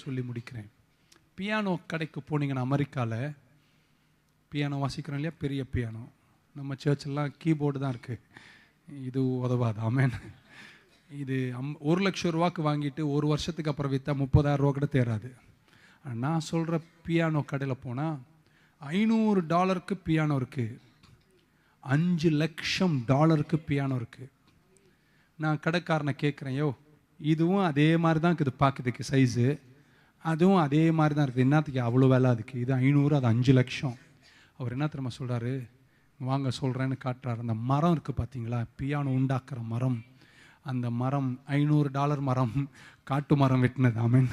சொல்லி முடிக்கிறேன். பியானோ கடைக்கு போனீங்கன்னா, அமெரிக்காவில் பியானோ வாசிக்கிறோம் இல்லையா, பெரிய பியானோ. நம்ம சர்ச்செல்லாம் கீபோர்டு தான் இருக்குது. இது உதவாது. ஆமேன். இது 1,00,000 ரூபாய்க்கு வாங்கிட்டு 1 வருஷத்துக்கு அப்புறம் விற்றா 30,000 ரூபா கூட தேராது. நான் சொல்கிற பியானோ கடையில் போனால் $500 பியானோ இருக்குது, $5,00,000 பியானோ இருக்குது. நான் கடைக்காரனை கேட்குறேன், யோ இதுவும் அதே மாதிரி தான் இருக்குது பார்க்குறதுக்கு சைஸு, அதுவும் அதே மாதிரி தான் இருக்குது, என்னத்துக்கு அவ்வளோ வேலை அதுக்கு? இது 500, அது 5,00,000. அவர் என்ன தெரியுமா சொல்கிறாரு? வாங்க சொல்கிறேன்னு காட்டுறாரு. அந்த மரம் இருக்குது பார்த்தீங்களா, பியானோ உண்டாக்குற மரம், அந்த மரம் $500 மரம், காட்டு மரம் வெட்டினது. ஆமீன்.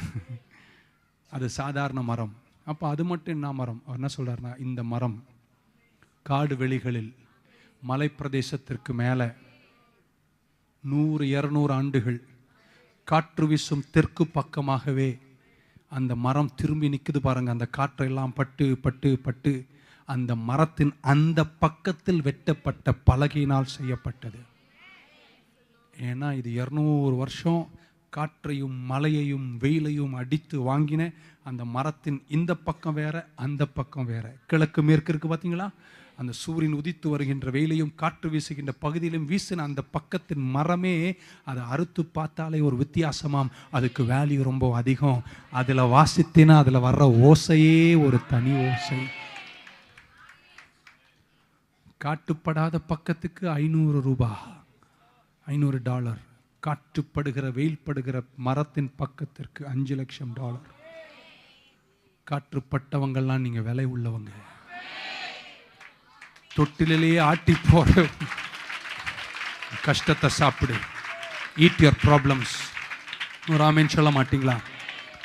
அது சாதாரண மரம். அப்போ அது மட்டும் என்ன மரம்? அவர் என்ன சொல்கிறாருன்னா, இந்த மரம் காடு வெளிகளில் மலை பிரதேசத்திற்கு மேலே 100-200 ஆண்டுகள் காற்று வீசும் தெற்கு பக்கமாகவே அந்த மரம் திரும்பி நிற்குது பாருங்க. அந்த காற்றெல்லாம் பட்டு பட்டு பட்டு அந்த மரத்தின் அந்த பக்கத்தில் வெட்டப்பட்ட பலகையினால் செய்யப்பட்டது. ஏன்னா இது 200 வருஷம் காற்றையும் மலையையும் வெயிலையும் அடித்து வாங்கின அந்த மரத்தின் இந்த பக்கம் வேற, அந்த பக்கம் வேற. கிழக்கு மேற்கு இருக்கு பார்த்தீங்களா, அந்த சூரியன் உதித்து வருகின்ற வெயிலையும் காற்று வீசுகின்ற பகுதியிலும் வீசின அந்த பக்கத்தின் மரமே, அதை அறுத்து பார்த்தாலே ஒரு வித்தியாசமாம். அதுக்கு வேல்யூ ரொம்ப அதிகம். அதில் வாசித்தினா அதில் வர்ற ஓசையே ஒரு தனி ஓசை. காட்டுப்படாத பக்கத்துக்கு $500, $500. காற்றுப்படுகிற வெயில்படுகிற மரத்தின் பக்கத்திற்கு $5,00,000. காற்றுப்பட்டவங்கள்லாம் நீங்கள் விலை உள்ளவங்க. தொட்டிலேயே ஆட்டி போற கஷ்டத்தை சாப்பிடு. Eat your problems. ஒரு ஆமேன் சொல்ல மாட்டீங்களா?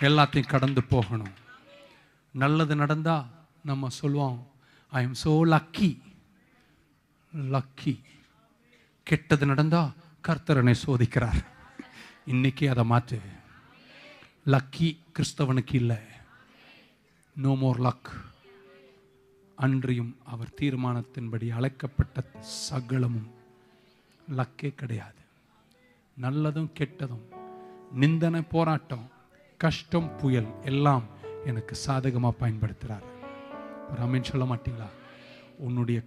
எல்லாத்தையும் கடந்து போகணும். நல்லது நடந்தா நம்ம சொல்லுவோம், I am so lucky. Lucky. கெட்டது நடந்தா கர்த்தரனை சோதிக்கிறார். இன்னைக்கு அதை மாற்று. லக்கி கிறிஸ்தவனுக்கு இல்லை. No more luck. அன்றியும் அவர் தீர்மானத்தின்படி அழைக்கப்பட்ட சகலமும் லக்கே கிடையாது. நல்லதும் கெட்டதும், நிந்தனை, போராட்டம், கஷ்டம், புயல் எல்லாம் எனக்கு சாதகமாக பயன்படுத்துகிறார். ஒரு ஆமீன் சொல்ல மாட்டீங்களா? உன்னுடைய